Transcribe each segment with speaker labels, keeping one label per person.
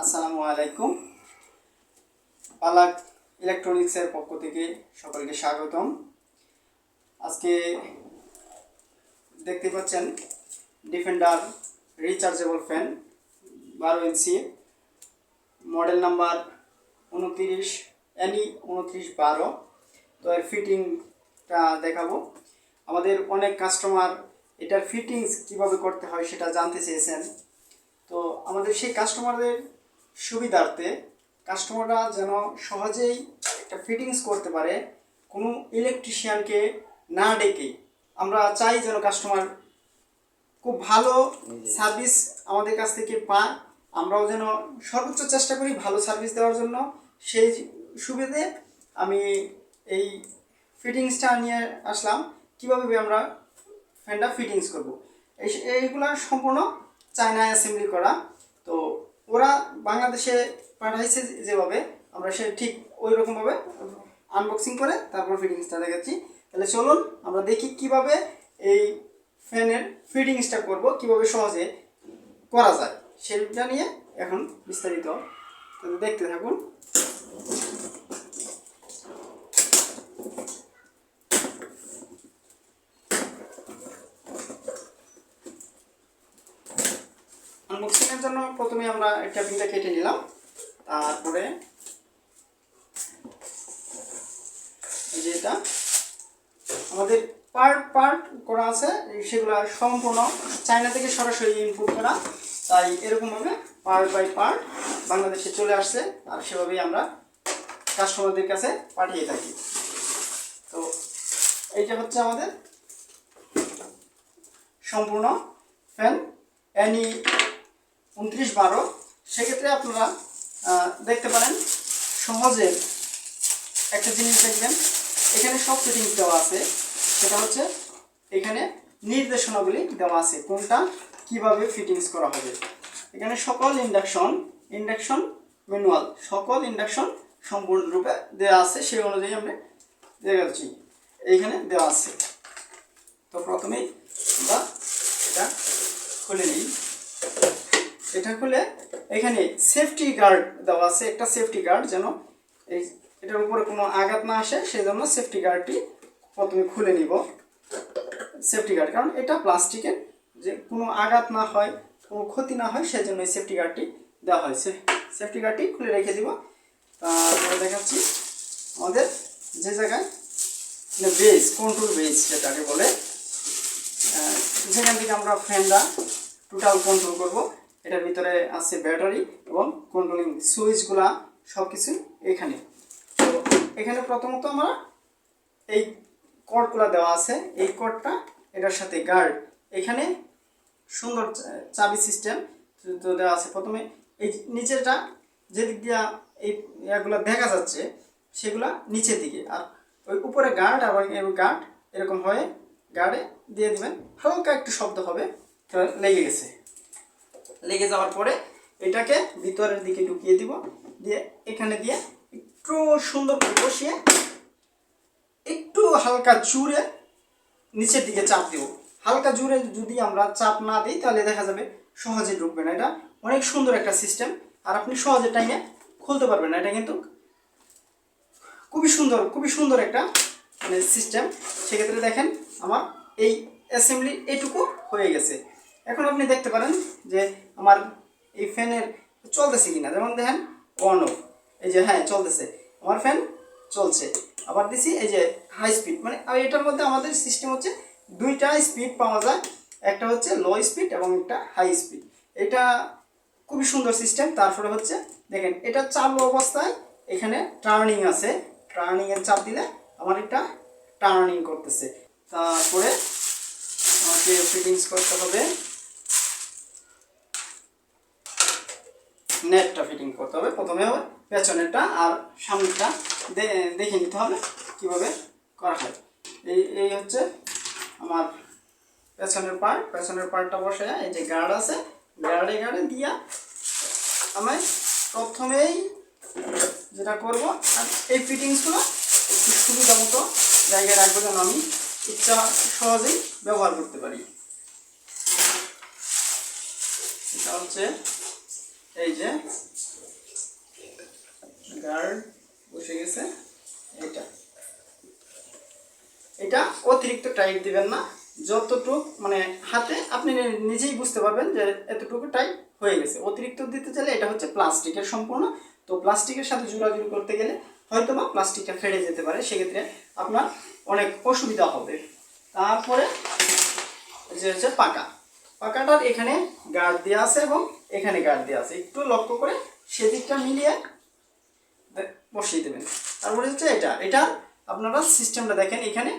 Speaker 1: আসসালামু আলাইকুম। পালাক ইলেকট্রনিক্সের পক্ষ থেকে সকলকে স্বাগতম। আজকে দেখতে পাচ্ছেন ডিফেন্ডার রিচার্জেবল ফ্যান 12 ইঞ্চি, মডেল নাম্বার 29NE2912। তো এর ফিটিংটা দেখাবো। আমাদের অনেক কাস্টমার এটার ফিটিংস কিভাবে করতে হয় সেটা জানতে চেয়েছেন। তো আমাদের সেই কাস্টমারদের সুবিধার্থে কাস্টমাররা যেন সহজেই একটা ফিটিংস করতে পারে, কোনো ইলেকট্রিশিয়ানকে না ডেকে, আমরা চাই যেন কাস্টমার খুব ভালো সার্ভিস আমাদের কাছ থেকে পায়। আমরাও যেন সর্বোচ্চ চেষ্টা করি ভালো সার্ভিস দেওয়ার জন্য। সেই সুবিধে আমি এই ফিটিংসটা নিয়ে আসলাম, কীভাবে আমরা ফ্যানটা ফিটিংস করব। এইগুলো সম্পূর্ণ চায়না অ্যাসেম্বলি করা। তো ওরা বাংলাদেশে পাঠাইছে যেভাবে, আমরা সে ঠিক ওই রকমভাবে আনবক্সিং করে তারপর ফিটিংসটা দেখাচ্ছি। তাহলে চলুন আমরা দেখি কিভাবে এই ফ্যানের ফিটিংসটা করব, কিভাবে সহজে করা যায় সেটা নিয়ে এখন বিস্তারিত দেখতে থাকুন। আনবক্সিংয়ের জন্য প্রথমে আমরা ক্যাবিনটা কেটে নিলাম, তারপরে যেটা আমাদের পার্ট করা আছে সেগুলো সম্পূর্ণ চায়না থেকে সরাসরি ইম্পোর্ট করা, তাই এরকমভাবে পার্ট বাই পার্ট বাংলাদেশে চলে আসছে, আর সেভাবেই আমরা কাস্টমারদের কাছে পাঠিয়ে থাকি। তো এইটা হচ্ছে আমাদের সম্পূর্ণ ফ্যান NE2912। সেক্ষেত্রে আপনারা দেখতে পারেন সহজে একটা জিনিস দেখবেন, এখানে সব ফিটিংস দেওয়া আছে। সেটা হচ্ছে এখানে নির্দেশনাগুলি দেওয়া আছে কোনটা কিভাবে ফিটিংস করা হবে। এখানে সকল ইন্ডাকশন ম্যানুয়াল, সকল ইন্ডাকশন সম্পূর্ণরূপে দেওয়া আছে, সেই অনুযায়ী আমরা দেখাচ্ছি এইখানে দেওয়া আছে। তো প্রথমেই আমরা এটা খুলে নিই। এটা খুলে এখানে সেফটি গার্ড দেওয়া আছে, একটা সেফটি গার্ড যেন এই এটার উপরে কোনো আঘাত না আসে, সেই জন্য সেফটি গার্ডটি প্রথমে খুলে নিব। সেফটি গার্ড, কারণ এটা প্লাস্টিকের, যে কোনো আঘাত না হয়, কোনো ক্ষতি না হয়, সেই জন্য এই সেফটি গার্ডটি দেওয়া হয়েছে। সেফটি গার্ডটি খুলে রেখে দিব। তারপরে দেখাচ্ছি আমাদের যে জায়গায় বেস, কন্ট্রোল বেস যেটাকে বলে, যেখান থেকে আমরা ফ্যানটা টোটাল কন্ট্রোল করব। এটার ভিতরে আছে ব্যাটারি এবং কন্ট্রোলিং সুইচগুলা সব কিছু এখানে। তো এখানে প্রথমত আমরা এই কর্ডগুলো দেওয়া আছে, এই কর্ডটা এটার সাথে গার্ড, এখানে সুন্দর চাবি সিস্টেম তো দেওয়া আছে। প্রথমে এই নিচেরটা যেদিক দিয়া এই ইয়াগুলো দেখা যাচ্ছে সেগুলা নিচের দিকে, আর ওই উপরে গার্ড এবং গার্ড এরকম হয়ে গার্ডে দিয়ে দিবেন। হালকা একটু শব্দ হবে, লেগে গেছে। লেগে যাওয়ার পরে এটাকে ভিতরের দিকে ঢুকিয়ে দিব, দিয়ে এখানে দিয়ে একটু সুন্দর করে বসিয়ে একটু হালকা জুড়ে নিচের দিকে চাপ দেব। হালকা জুড়ে যদি আমরা চাপ না দিই তাহলে দেখা যাবে সহজে ঢুকবে না। এটা অনেক সুন্দর একটা সিস্টেম, আর আপনি সহজে টাইমে খুলতে পারবেন না। এটা কিন্তু খুবই সুন্দর একটা মানে সিস্টেম। সেক্ষেত্রে দেখেন আমার এই অ্যাসেম্বলি এটুকু হয়ে গেছে। এখন আপনি দেখতে পারেন যে আমার এই ফ্যানের চলতেছে কিনা। যেমন দেখেন অন অফ, এই যে হ্যাঁ চলতেছে, আমার ফ্যান চলছে। আবার দিছি এই যে হাই স্পিড, মানে আর এটার মধ্যে আমাদের সিস্টেম হচ্ছে দুইটা স্পিড পাওয়া যায়, একটা হচ্ছে লো স্পিড এবং একটা হাই স্পিড। এটা খুবই সুন্দর সিস্টেম। তারপরে হচ্ছে দেখেন এটা চালু অবস্থায় এখানে টার্নিং আছে, টার্নিংয়ের চাপ দিলে আমার এটা টার্নিং করতেছে। তারপরে আমাকে ফিটিংস করতে হবে, নেটটা ফিটিং করতে হবে। প্রথমে হবে পেছনেরটা আর সামনেরটা দেখে নিতে হবে কিভাবে করা হয়। এই হচ্ছে আমার পেছনের পার্টটা বসে, এই যে গার্ড আছে, গার্ডে দিয়া আমি প্রথমেই যেটা করব, আর এই ফিটিংসগুলো একটু সুবিধা মতো জায়গায় রাখবো যেন আমি ইচ্ছা সহজেই ব্যবহার করতে পারি। এটা হচ্ছে এই যে গার্ড বসে গেছে। এটা এটা অতিরিক্ত টাইট দিবেন না, যতটুকু মানে হাতে আপনি নিজেই বুঝতে পারবেন যে এতটুকু টাইট হয়ে গেছে। অতিরিক্ত দিতে চাইলে এটা হচ্ছে প্লাস্টিকের সম্পূর্ণ, তো প্লাস্টিকের সাথে জোড়াজুড়ি করতে গেলে হয়তো বা প্লাস্টিকটা ফেটে যেতে পারে, সেক্ষেত্রে আপনার অনেক অসুবিধা হবে। তারপরে যে হচ্ছে পাকাটার এখানে গার্ড দেওয়া আছে এবং এখানে গার্ড দেওয়া আছে, একটু লক্ষ্য করে সেদিকটা মিলিয়ে বসিয়ে দেবেন। তারপরে হচ্ছে এটা আপনারা সিস্টেমটা দেখেন, এখানে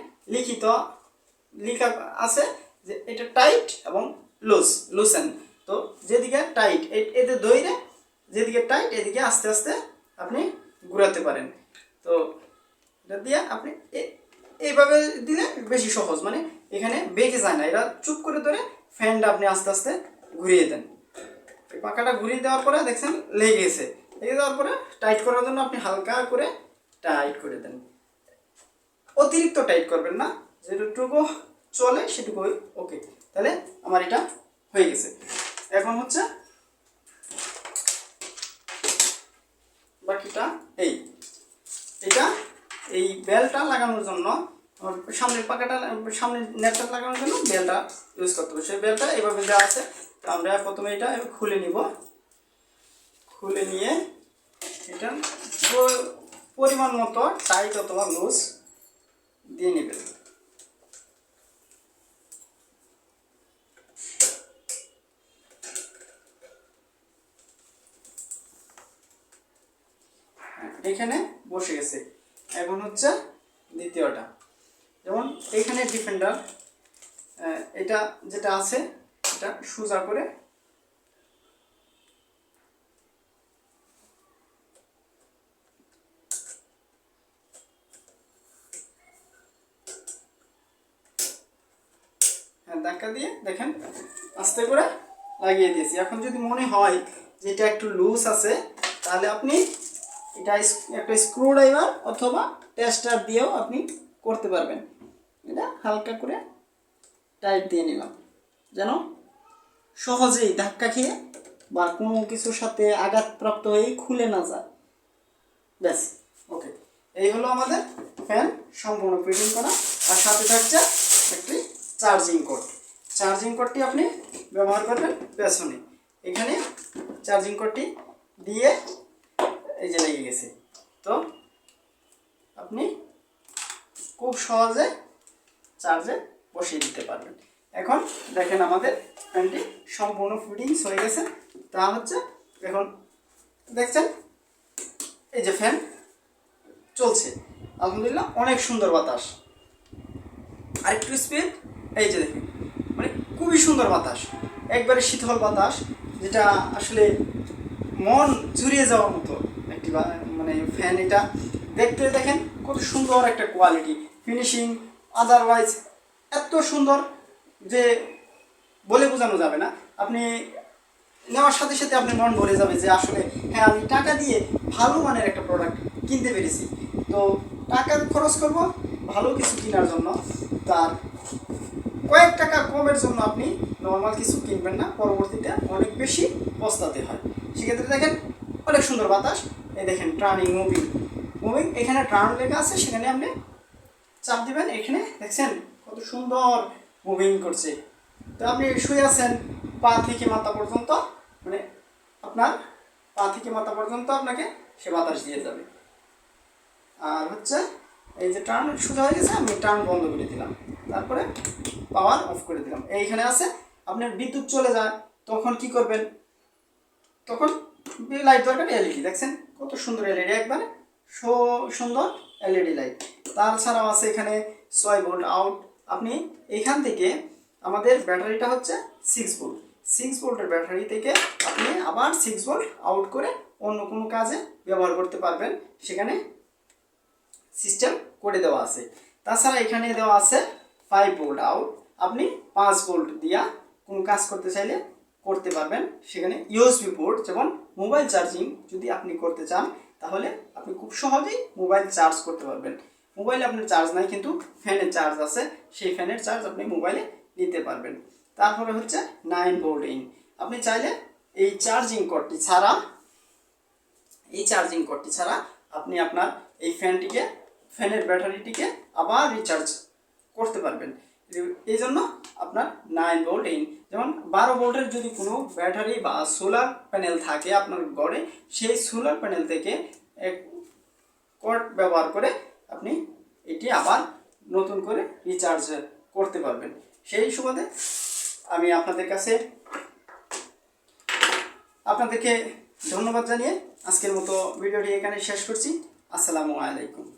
Speaker 1: লেখা আছে যে এটা টাইট এবং লুসেন। তো যেদিকে টাইট এতে ধরে, যেদিকে টাইট এদিকে আস্তে আস্তে আপনি ঘুরাতে পারেন। তো এটা দিয়ে আপনি এইভাবে দিলে বেশি সহজ, মানে এখানে বেঁকে যায় না, এটা চুপ করে ধরে ফ্যানটা আপনি আস্তে আস্তে ঘুরিয়ে দেন। পাখাটা ঘুরিয়ে দেওয়ার পরে দেখছেন লেগে দেওয়ার পরে টাইট করার জন্য আপনি হালকা করে টাইট করে দেন, অতিরিক্ত টাইট করবেন না, যেটুকু চলে সেটুকু ওকে। তাহলে আমার এটা হয়ে গেছে। এখন হচ্ছে বাকিটা এই বেলটা লাগানোর জন্য, সামনের পাখাটা সামনের নেটটা লাগানোর জন্য বেলটা ইউজ করতে হবে। সেই বেলটা এইভাবে দেওয়া আছে। তো আমরা প্রথমে এটা খুলে নিব, খুলে নিয়ে এটা পরিমাণ মতো টাইট অথবা লুজ দিয়ে নেবেন। এখানে বসে গেছে। এখন হচ্ছে দ্বিতীয়টা, যেমন এখানে ডিফেন্ডার এটা যেটা আছে এটা সোজা করে ধাক্কা দিয়ে দেখেন আস্তে করে লাগিয়ে দিয়েছি। এখন যদি মনে হয় যে এটা একটু লুজ আছে, তাহলে আপনি এটা একটা স্ক্রু ড্রাইভার অথবা টেস্টার দিয়েও আপনি করতে পারবেন। এটা হালকা করে টাইট দিয়ে নিলাম, যেন সহজেই ধাক্কা খেয়ে বা কোনো কিছুর সাথে আঘাতপ্রাপ্ত হয়ে খুলে না যায়। ব্যাস, ওকে। এই হলো আমাদের ফ্যান সম্পূর্ণ ফিটিং করা। আর সাথে থাকছে একটি চার্জিং কোড। চার্জিং কোডটি আপনি ব্যবহার করবেন পেছনে, এখানে চার্জিং কোডটি দিয়ে এই যে লেগে গেছে। তো আপনি খুব সহজে চার্জে বসিয়ে দিতে পারবেন। এখন দেখেন আমাদের ফ্যানটি সম্পূর্ণ ফিটিংস হয়ে গেছে। তা হচ্ছে এখন দেখছেন এই যে ফ্যান চলছে, আলহামদুলিল্লাহ অনেক সুন্দর বাতাস। আরেকটু স্পিড, এই যে দেখুন, মানে খুবই সুন্দর বাতাস, একবারে শীতল বাতাস, যেটা আসলে মন জুড়িয়ে যাওয়ার মতো একটি মানে ফ্যান। এটা দেখতে দেখেন কত সুন্দর একটা কোয়ালিটি, ফিনিশিং আদারওয়াইজ এত সুন্দর যে বলে বোঝানো যাবে না। আপনি নেওয়ার সাথে সাথে আপনার মন ভরে যাবে যে আসলে হ্যাঁ আমি টাকা দিয়ে ভালো মানের একটা প্রোডাক্ট কিনতে পেরেছি। তো টাকা খরচ করব ভালো কিছু কেনার জন্য, তার কয়েক টাকা কমের জন্য আপনি নর্মাল কিছু কিনবেন না, পরবর্তীতে অনেক বেশি পস্তাতে হয়। সেক্ষেত্রে দেখেন অনেক সুন্দর বাতাস। এই দেখেন টার্নিং মুভিং, এখানে টার্ন লেখা আছে, সেখানে আপনি চাপ দিবেন, এখানে দেখছেন কত সুন্দর মুভিং করছে। তো আপনি শুয়ে আছেন, পা থেকে মাথা পর্যন্ত, মানে আপনার পা থেকে মাথা পর্যন্ত আপনাকে সে বাতাস দিয়ে যাবে। আর হচ্ছে এই যে টার্ন সোজা হয়ে গেছে, আমি টার্ন বন্ধ করে দিলাম, তারপরে পাওয়ার অফ করে দিলাম। এইখানে আছে আপনার বিদ্যুৎ চলে যায়, তখন কি করবেন, তখন লাইট দরকার এলইডি, দেখছেন কত সুন্দর এলইডি, একবারে সুন্দর এলইডি লাইট। তাছাড়াও আছে এখানে 6 ভোল্ট আউট। আপনি এখান থেকে আমাদের ব্যাটারিটা হচ্ছে 6 ভোল্টের ব্যাটারি থেকে আপনি আবার 6 ভোল্ট আউট করে অন্য কোনো কাজে ব্যবহার করতে পারবেন, সেখানে সিস্টেম করে দেওয়া আছে। তাছাড়া এখানে দেওয়া আছে 5 ভোল্ট আউট, আপনি 5 ভোল্ট দিয়া কোনো কাজ করতে চাইলে করতে পারবেন। সেখানে ইউএসবি পোর্ট, যেমন মোবাইল চার্জিং যদি আপনি করতে চান, তাহলে আপনি খুব সহজেই মোবাইল চার্জ করতে পারবেন। মোবাইলে আপনার চার্জ নাই কিন্তু ফ্যানের চার্জ আছে, সেই ফ্যানের চার্জ আপনি মোবাইলে নিতে পারবেন। তারপরে হচ্ছে 9 ভোল্ট ইন, আপনি চাইলে এই চার্জিং কর্ডটি ছাড়া আপনি আপনার এই ফ্যানের ব্যাটারিটিকে আবার রিচার্জ করতে পারবেন। এই জন্য আপনার 9 ভোল্ট যেমন 12 ভোল্টের যদি কোনো ব্যাটারি বা সোলার প্যানেল থাকে আপনার ঘরে, সেই সোলার প্যানেল থেকে এক কর্ড ব্যবহার করে আপনি এটি আবার নতুন করে রিচার্জ করতে পারবেন। সেই সুবাদে আমি আপনাদেরকে ধন্যবাদ জানিয়ে আজকের মতো ভিডিওটি এখানে শেষ করছি। আসসালামু আলাইকুম।